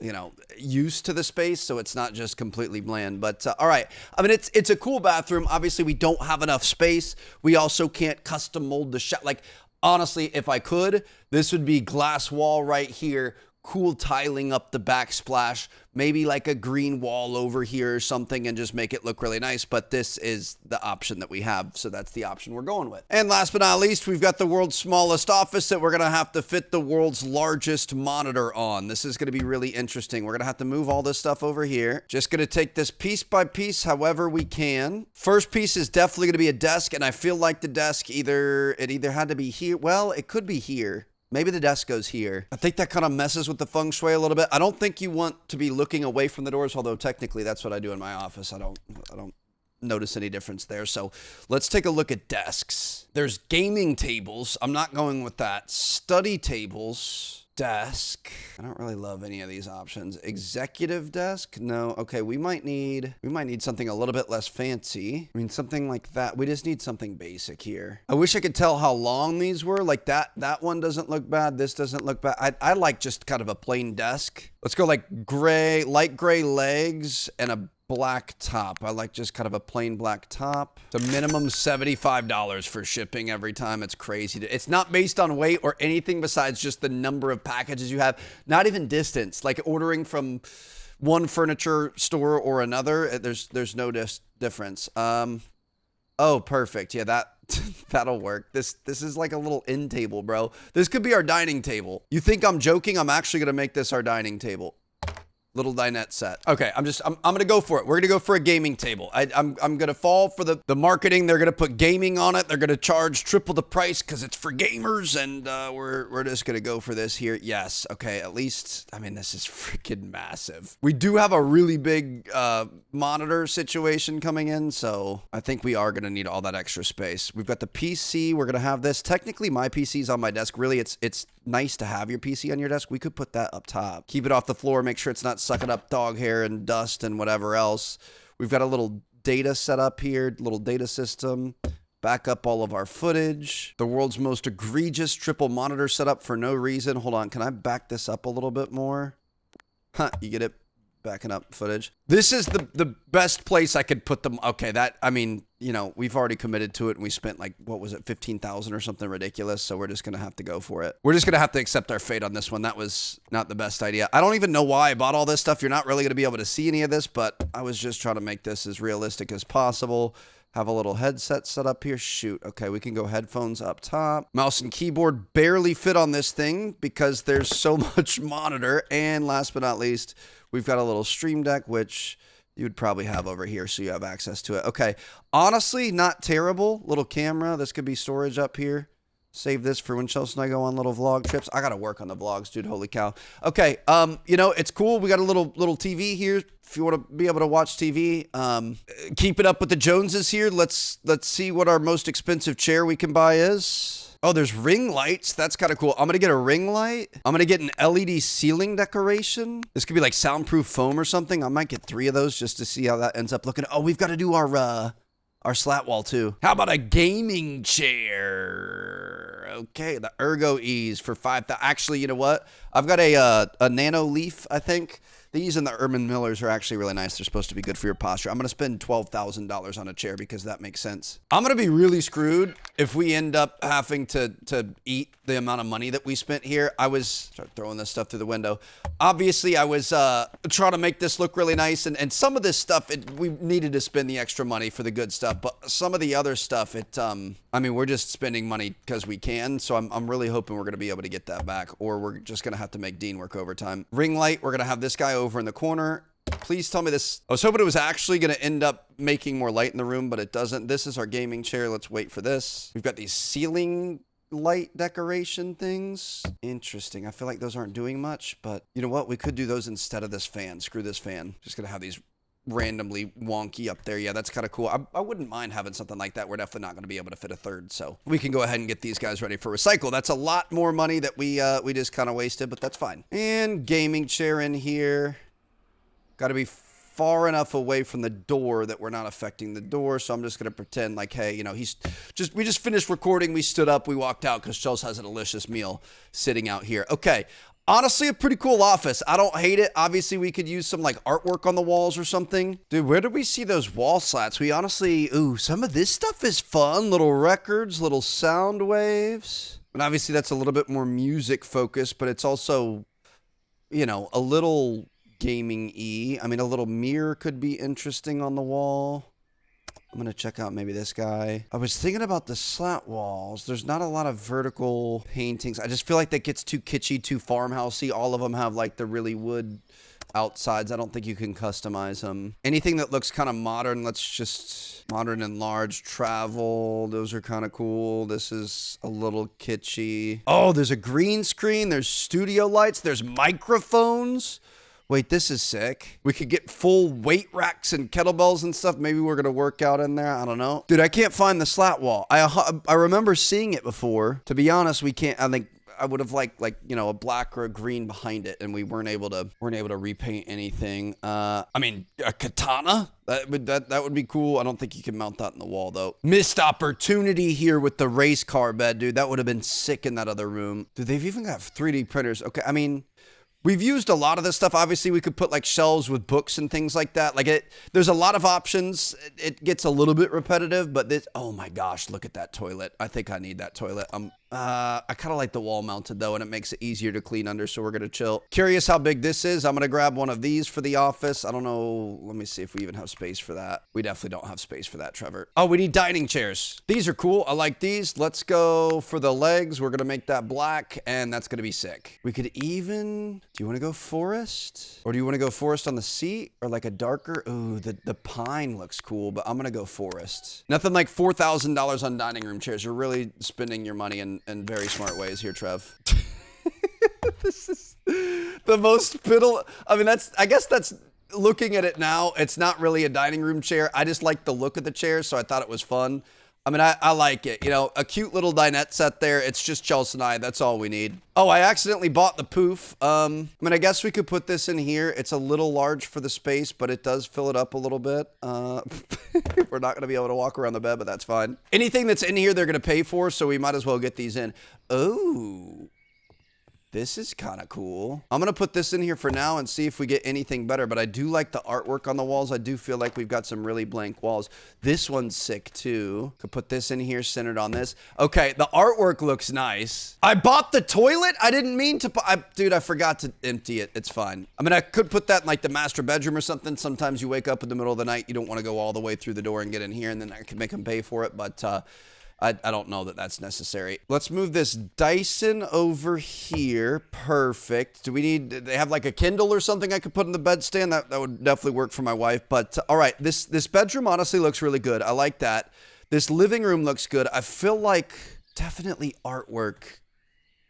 you know, use to the space, so it's not just completely bland. But all right, I mean, it's a cool bathroom. Obviously, we don't have enough space. We also can't custom mold the shot. Like, honestly, if I could, this would be glass wall right here, cool tiling up the backsplash, maybe like a green wall over here or something, and just make it look really nice. But this is the option that we have, so that's the option we're going with. And last but not least, we've got the world's smallest office that we're gonna have to fit the world's largest monitor on. This is gonna be really interesting. We're gonna have to move all this stuff over here. Just gonna take this piece by piece however we can. First piece is definitely gonna be a desk, and I feel like the desk either had to be here. Well, it could be here. Maybe the desk goes here. I think that kind of messes with the feng shui a little bit. I don't think you want to be looking away from the doors, although technically that's what I do in my office. I don't notice any difference there. So let's take a look at desks. There's gaming tables. I'm not going with that. Study tables. Desk. I don't really love any of these options. Executive desk? No. Okay, we might need something a little bit less fancy. I mean, something like that. We just need something basic here. I wish I could tell how long these were. Like that one doesn't look bad. This doesn't look bad. I like just kind of a plain desk. Let's go like light gray legs and a black top. I like just kind of a plain black top. It's a minimum $75 for shipping every time. It's crazy. It's not based on weight or anything besides just the number of packages you have. Not even distance. Like ordering from one furniture store or another, there's no difference. Oh, perfect. Yeah, that'll work. This is like a little end table, bro. This could be our dining table. You think I'm joking? I'm actually going to make this our dining table. Little dinette set. Okay, I'm gonna go for it. We're gonna go for a gaming table. I'm gonna fall for the marketing. They're gonna put gaming on it. They're gonna charge triple the price because it's for gamers, and we're just gonna go for this here. Yes. Okay. At least, I mean, this is freaking massive. We do have a really big monitor situation coming in, so I think we are gonna need all that extra space. We've got the PC. We're gonna have this. Technically, my PC's on my desk. Really, it's nice to have your PC on your desk. We could put that up top. Keep it off the floor. Make sure it's not sucking up dog hair and dust and whatever else. We've got a little data set up here, little data system. Back up all of our footage. The world's most egregious triple monitor setup for no reason. Hold on, can I back this up a little bit more? Huh, you get it? Backing up footage. This is the best place I could put them. Okay, I mean, you know, we've already committed to it and we spent like, what was it, 15,000 or something ridiculous. So we're just going to have to go for it. We're just going to have to accept our fate on this one. That was not the best idea. I don't even know why I bought all this stuff. You're not really going to be able to see any of this, but I was just trying to make this as realistic as possible. Have a little headset set up here. Shoot. Okay, we can go headphones up top. Mouse and keyboard barely fit on this thing because there's so much monitor. And last but not least, we've got a little Stream Deck, which you would probably have over here so you have access to it. Okay, honestly, not terrible. Little camera. This could be storage up here. Save this for when Chelsea and I go on little vlog trips. I gotta work on the vlogs, dude. Holy cow. Okay, you know, it's cool. We got a little TV here. If you want to be able to watch TV, keep it up with the Joneses here. Let's see what our most expensive chair we can buy is. Oh, there's ring lights. That's kind of cool. I'm gonna get a ring light. I'm gonna get an LED ceiling decoration. This could be like soundproof foam or something. I might get 3 of those just to see how that ends up looking. Oh, we've got to do our slat wall too. How about a gaming chair? Okay, the Ergo Ease for $5,000. Actually, you know what? I've got a Nano Leaf, I think. These and the Urban Millers are actually really nice. They're supposed to be good for your posture. I'm going to spend $12,000 on a chair because that makes sense. I'm going to be really screwed if we end up having to eat the amount of money that we spent here. I was start throwing this stuff through the window. Obviously, I was trying to make this look really nice. And some of this stuff, we needed to spend the extra money for the good stuff. But some of the other stuff, I mean, we're just spending money because we can. So I'm really hoping we're going to be able to get that back. Or we're just going to have to make Dean work overtime. Ring light, we're going to have this guy over in the corner. Please tell me this. I was hoping it was actually going to end up making more light in the room, but it doesn't. This is our gaming chair. Let's wait for this. We've got these ceiling light decoration things. Interesting. I feel like those aren't doing much, but you know what? We could do those instead of this fan. Screw this fan. Just going to have these randomly wonky up there. Yeah, that's kind of cool. I wouldn't mind having something like that. We're definitely not going to be able to fit a third, so we can go ahead and get these guys ready for recycle. That's a lot more money that we just kind of wasted, but that's fine. And gaming chair in here. Got to be far enough away from the door that we're not affecting the door. So I'm just going to pretend like, hey, you know, we just finished recording. We stood up, we walked out because Chelsea has a delicious meal sitting out here. Okay. Honestly, a pretty cool office. I don't hate it. Obviously, we could use some like artwork on the walls or something. Dude, where did we see those wall slats? We honestly, some of this stuff is fun. Little records, little sound waves. And obviously that's a little bit more music focused, but it's also, you know, a little gaming-y. I mean, a little mirror could be interesting on the wall. I'm going to check out maybe this guy. I was thinking about the slat walls. There's not a lot of vertical paintings. I just feel like that gets too kitschy, too farmhousey. All of them have like the really wood outsides. I don't think you can customize them. Anything that looks kind of modern, let's just modern and large. Travel, those are kind of cool. This is a little kitschy. Oh, there's a green screen. There's studio lights. There's microphones. Wait, this is sick. We could get full weight racks and kettlebells and stuff. Maybe we're going to work out in there. I don't know. Dude, I can't find the slat wall. I remember seeing it before. To be honest, we can't. I think I would have liked you know, a black or a green behind it, and we weren't able to repaint anything. I mean, a katana? That would be cool. I don't think you can mount that in the wall though. Missed opportunity here with the race car bed, dude. That would have been sick in that other room. Dude, they've even got 3D printers. Okay, I mean, we've used a lot of this stuff. Obviously, we could put like shelves with books and things like that. There's a lot of options. It gets a little bit repetitive, but this, oh my gosh, look at that toilet. I think I need that toilet. I kind of like the wall mounted though, and it makes it easier to clean under, so we're going to chill. Curious how big this is. I'm going to grab one of these for the office. I don't know. Let me see if we even have space for that. We definitely don't have space for that, Trevor. Oh, we need dining chairs. These are cool. I like these. Let's go for the legs. We're going to make that black, and that's going to be sick. We could even, do you want to go forest? Or do you want to go forest on the seat? Or like a darker, ooh, the pine looks cool, but I'm going to go forest. Nothing like $4,000 on dining room chairs. You're really spending your money in very smart ways here, Trev. This is the most piddle. I mean, I guess that's, looking at it now, it's not really a dining room chair. I just like the look of the chair, so I thought it was fun. I mean, I like it. You know, a cute little dinette set there. It's just Chelsea and I. That's all we need. Oh, I accidentally bought the poof. I mean, I guess we could put this in here. It's a little large for the space, but it does fill it up a little bit. We're not going to be able to walk around the bed, but that's fine. Anything that's in here, they're going to pay for, so we might as well get these in. Oh, This is kind of cool. I'm going to put this in here for now and see if we get anything better, but I do like the artwork on the walls. I do feel like we've got some really blank walls. This one's sick too. Could put this in here centered on this. Okay, the artwork looks nice. I bought the toilet. I didn't mean to dude, I forgot to empty it. It's fine. I mean, I could put that in like the master bedroom or something. Sometimes you wake up in the middle of the night, you don't want to go all the way through the door and get in here, and then I could make them pay for it, but I don't know that that's necessary. Let's move this Dyson over here. Perfect. Do they have like a Kindle or something I could put in the bedstand? That would definitely work for my wife. But all right, this bedroom honestly looks really good. I like that. This living room looks good. I feel like definitely artwork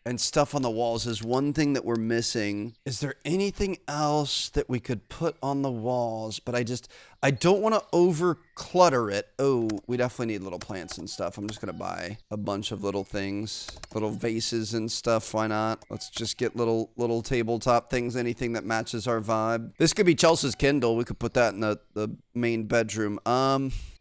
and stuff on the walls is one thing that we're missing. Is there anything else that we could put on the walls? But I don't want to over clutter it. Oh, we definitely need little plants and stuff. I'm just going to buy a bunch of little things, little vases and stuff. Why not? Let's just get little tabletop things, anything that matches our vibe. This could be Chelsea's Kindle. We could put that in the main bedroom.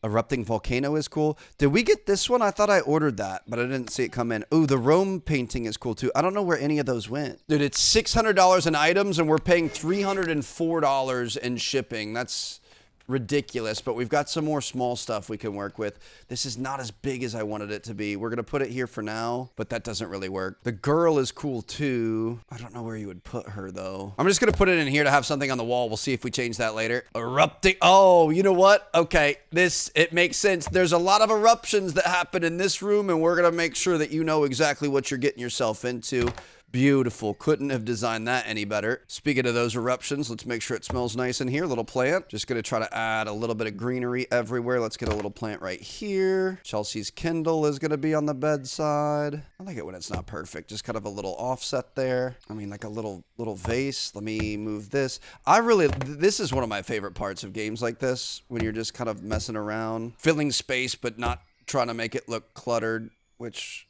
Erupting volcano is cool. Did we get this one? I thought I ordered that, but I didn't see it come in. Ooh, the Rome painting is cool too. I don't know where any of those went. Dude, it's $600 in items and we're paying $304 in shipping. That's ridiculous, but we've got some more small stuff we can work with. This is not as big as I wanted it to be. We're gonna put it here for now, but that doesn't really work. The girl is cool too. I don't know where you would put her though. I'm just gonna put it in here to have something on the wall. We'll see if we change that later. Erupting. Oh, you know what? Okay, it makes sense. There's a lot of eruptions that happen in this room, and we're gonna make sure that you know exactly what you're getting yourself into. Beautiful. Couldn't have designed that any better. Speaking of those eruptions, let's make sure it smells nice in here. Little plant. Just going to try to add a little bit of greenery everywhere. Let's get a little plant right here. Chelsea's Kindle is going to be on the bedside. I like it when it's not perfect. Just kind of a little offset there. I mean, like a little vase. Let me move this. This is one of my favorite parts of games like this, when you're just kind of messing around, filling space, but not trying to make it look cluttered, which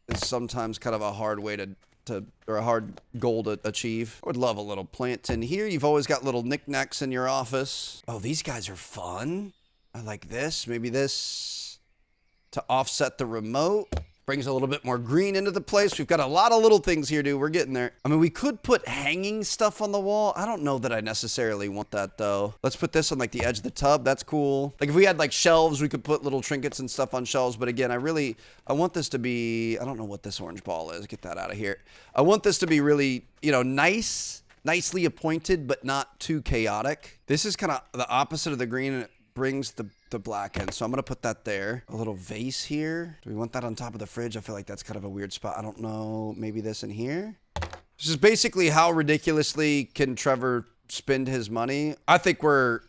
is sometimes kind of a hard way or a hard goal to achieve. I would love a little plant in here. You've always got little knickknacks in your office. Oh, these guys are fun. I like this. Maybe this to offset the remote. Brings a little bit more green into the place. We've got a lot of little things here, dude. We're getting there. I mean, we could put hanging stuff on the wall. I don't know that I necessarily want that, though. Let's put this on, like, the edge of the tub. That's cool. Like, if we had, like, shelves, we could put little trinkets and stuff on shelves. But, again, I want this to be... I don't know what this orange ball is. Get that out of here. I want this to be really, nicely appointed, but not too chaotic. This is kind of the opposite of the green, and it brings the black in. So I'm going to put that there. A little vase here. Do we want that on top of the fridge? I feel like that's kind of a weird spot. I don't know. Maybe this in here? This is basically how ridiculously can Trevor spend his money. I think we're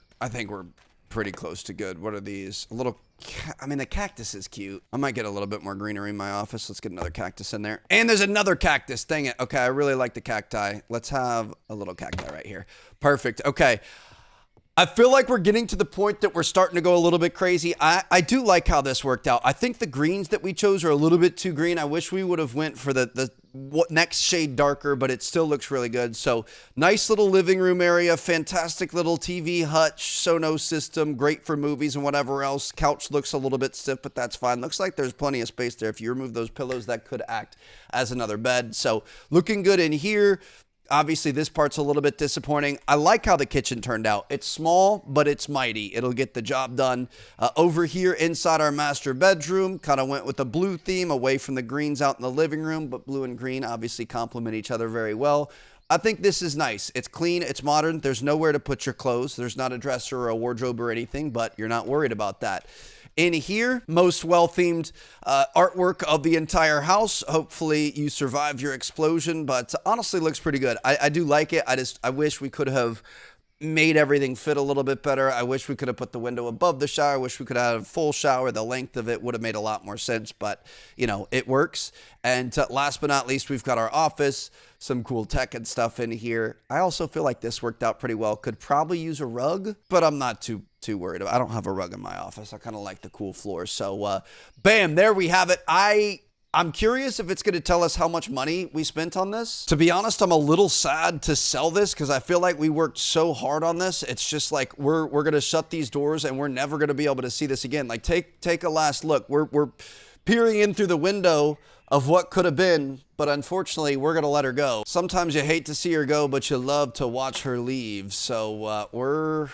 pretty close to good. What are these? The cactus is cute. I might get a little bit more greenery in my office. Let's get another cactus in there. And there's another cactus. Dang it. Okay, I really like the cacti. Let's have a little cacti right here. Perfect. Okay. I feel like we're getting to the point that we're starting to go a little bit crazy. I do like how this worked out. I think the greens that we chose are a little bit too green. I wish we would have went for the next shade darker, but it still looks really good. So nice little living room area, fantastic little TV hutch, Sonos system, great for movies and whatever else. Couch looks a little bit stiff, but that's fine. Looks like there's plenty of space there. If you remove those pillows, that could act as another bed. So looking good in here. Obviously, this part's a little bit disappointing. I like how the kitchen turned out. It's small, but it's mighty. It'll get the job done. Over here inside our master bedroom, kind of went with a blue theme away from the greens out in the living room, but blue and green obviously complement each other very well. I think this is nice. It's clean. It's modern. There's nowhere to put your clothes. There's not a dresser or a wardrobe or anything, but you're not worried about that. In here, most well-themed artwork of the entire house. Hopefully you survive your explosion, but honestly looks pretty good. I do like it. I wish we could have made everything fit a little bit better. I wish we could have put the window above the shower. I wish we could have a full shower. The length of it would have made a lot more sense, but it works. And last but not least, we've got our office, some cool tech and stuff in here. I also feel like this worked out pretty well. Could probably use a rug, but I'm not too worried about it. I don't have a rug in my office. I kind of like the cool floors. So bam, there we have it. I'm curious if it's going to tell us how much money we spent on this. To be honest, I'm a little sad to sell this because I feel like we worked so hard on this. It's just like we're going to shut these doors and we're never going to be able to see this again. Like take a last look. We're peering in through the window, of what could have been, but unfortunately, we're going to let her go. Sometimes you hate to see her go, but you love to watch her leave. So we're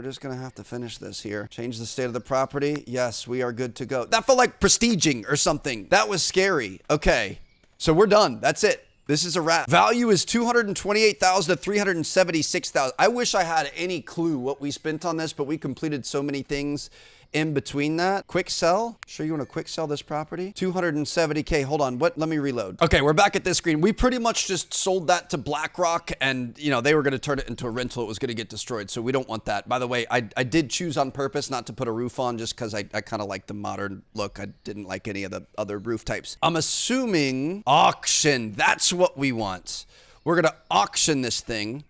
just going to have to finish this here. Change the state of the property. Yes, we are good to go. That felt like prestiging or something. That was scary. Okay, so we're done. That's it. This is a wrap. Value is $228,000 to $376,000. I wish I had any clue what we spent on this, but we completed so many things in between that. Quick sell. Sure you want to quick sell this property? $270K. Hold on. What? Let me reload. Okay, we're back at this screen. We pretty much just sold that to BlackRock, and they were going to turn it into a rental. It was going to get destroyed, so we don't want that. By the way, I did choose on purpose not to put a roof on just because I kind of like the modern look. I didn't like any of the other roof types. I'm assuming auction. That's what we want. We're going to auction this thing.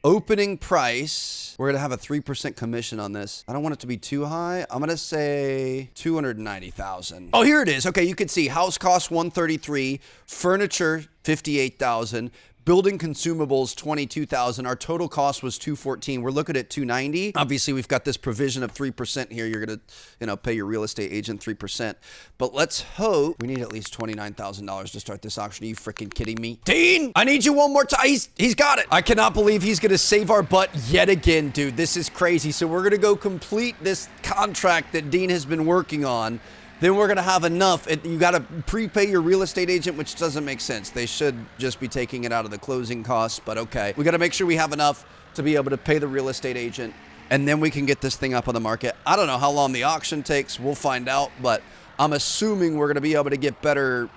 Opening price, we're gonna have a 3% commission on this. I don't want it to be too high. I'm gonna say 290,000. Oh, here it is. Okay, you can see house cost 133, furniture 58,000, building consumables 22,000. Our total cost was 214. We're looking at 290. Obviously, we've got this provision of 3% here. You're gonna, pay your real estate agent 3%. But let's hope we need at least $29,000 to start this auction. Are you freaking kidding me? Dean, I need you one more time. He's got it. I cannot believe he's gonna save our butt yet again, dude. This is crazy. So we're gonna go complete this contract that Dean has been working on. Then we're going to have enough. You got to prepay your real estate agent, which doesn't make sense. They should just be taking it out of the closing costs, but okay. We got to make sure we have enough to be able to pay the real estate agent, and then we can get this thing up on the market. I don't know how long the auction takes. We'll find out, but I'm assuming we're going to be able to get better,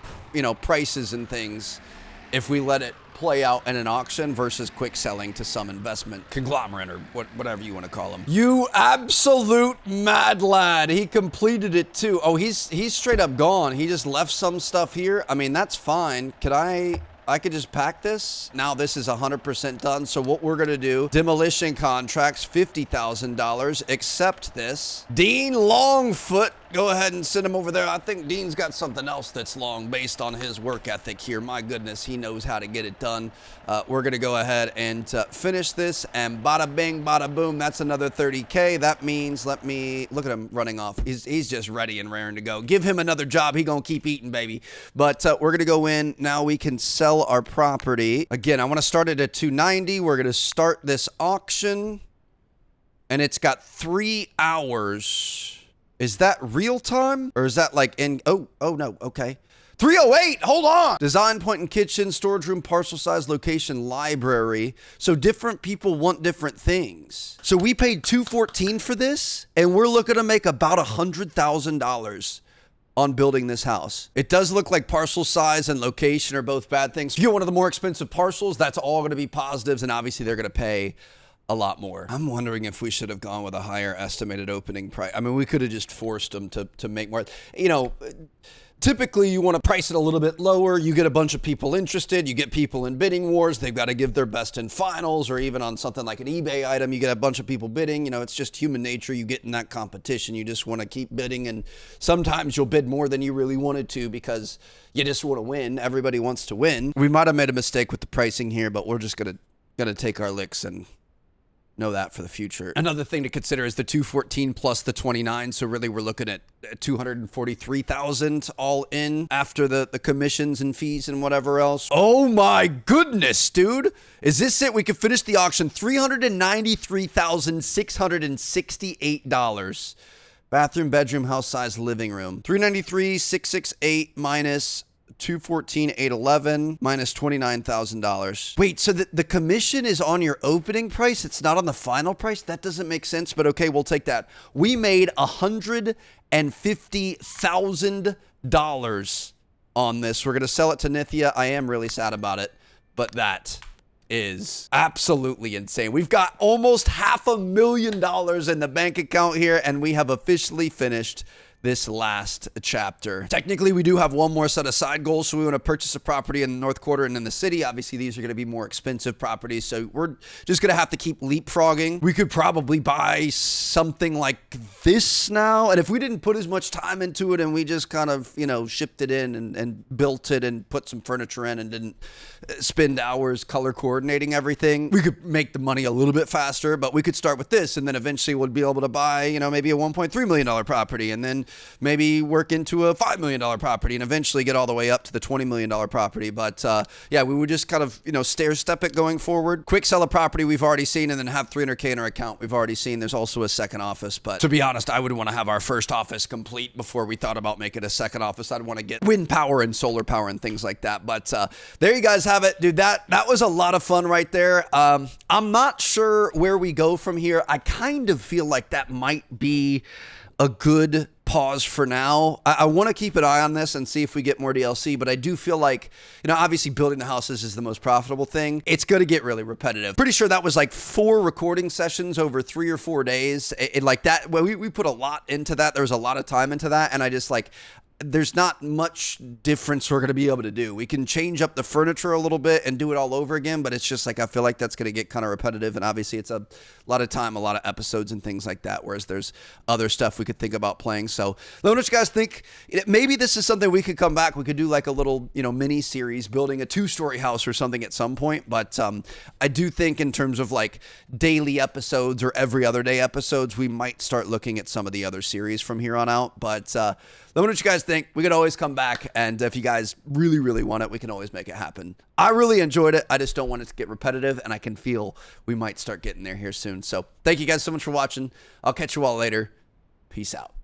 prices and things if we let it play out in an auction versus quick selling to some investment conglomerate or whatever you want to call them. You absolute mad lad. He completed it too. Oh, he's straight up gone. He just left some stuff here. I mean, that's fine. I could just pack this. Now this is 100% done. So what we're going to do, demolition contracts, $50,000. Accept this. Dean Longfoot, go ahead and send him over there. I think Dean's got something else that's long based on his work ethic here. My goodness, he knows how to get it done. We're going to go ahead and finish this, and bada bing, bada boom. That's another 30K. That means, look at him running off. He's just ready and raring to go. Give him another job. He going to keep eating, baby. But we're going to go in. Now we can sell our property. Again, I want to start it at 290. We're going to start this auction, and it's got 3 hours. Is that real time, or is that like oh no, okay. 308, hold on. Design point and kitchen, storage room, parcel size, location, library. So different people want different things. So we paid $214 for this, and we're looking to make about $100,000 on building this house. It does look like parcel size and location are both bad things. If you get one of the more expensive parcels, that's all gonna be positives, and obviously they're gonna pay a lot more. I'm wondering if we should have gone with a higher estimated opening price. I mean, we could have just forced them to make more. Typically you want to price it a little bit lower. You get a bunch of people interested. You get people in bidding wars. They've got to give their best in finals, or even on something like an eBay item, you get a bunch of people bidding. It's just human nature. You get in that competition. You just want to keep bidding, and sometimes you'll bid more than you really wanted to because you just want to win. Everybody wants to win. We might have made a mistake with the pricing here, but we're just gonna take our licks and know that for the future. Another thing to consider is the 214 plus the 29. So really we're looking at 243,000 all in after the commissions and fees and whatever else. Oh my goodness, dude. Is this it? We could finish the auction. $393,668. Bathroom, bedroom, house size, living room. 393,668 minus 214,811 minus $29,000. Wait, so the commission is on your opening price? It's not on the final price? That doesn't make sense, but okay, we'll take that. We made $150,000 on this. We're going to sell it to Nithya. I am really sad about it, but that is absolutely insane. We've got almost $500,000 in the bank account here, and we have officially finished this last chapter. Technically, we do have one more set of side goals. So we want to purchase a property in the North Quarter and in the city. Obviously, these are going to be more expensive properties. So we're just going to have to keep leapfrogging. We could probably buy something like this now. And if we didn't put as much time into it and we just kind of, shipped it in and built it and put some furniture in and didn't spend hours color coordinating everything, we could make the money a little bit faster. But we could start with this, and then eventually we'll be able to buy, maybe a $1.3 million property, and then maybe work into a $5 million property and eventually get all the way up to the $20 million property. But yeah, we would just kind of, stair step it going forward. Quick sell a property we've already seen, and then have $300K in our account we've already seen. There's also a second office, but to be honest, I would want to have our first office complete before we thought about making a second office. I'd want to get wind power and solar power and things like that. But there you guys have it, dude. That was a lot of fun right there. I'm not sure where we go from here. I kind of feel like that might be a good pause for now. I want to keep an eye on this and see if we get more DLC, but I do feel like, obviously building the houses is the most profitable thing. It's going to get really repetitive. Pretty sure that was like 4 recording sessions over 3 or 4 days. We put a lot into that. There was a lot of time into that. And I just there's not much difference we're going to be able to do. We can change up the furniture a little bit and do it all over again, but it's just I feel like that's going to get kind of repetitive, and obviously it's a lot of time, a lot of episodes and things like that, whereas there's other stuff we could think about playing. So let me know what you guys think. Maybe this is something we could come back. We could do like a little, mini series building a 2-story house or something at some point, but I do think in terms of like daily episodes or every other day episodes, we might start looking at some of the other series from here on out. But let me know what you guys think. We could always come back, and if you guys really, really want it, we can always make it happen. I really enjoyed it. I just don't want it to get repetitive, and I can feel we might start getting there here soon. So thank you guys so much for watching. I'll catch you all later. Peace out.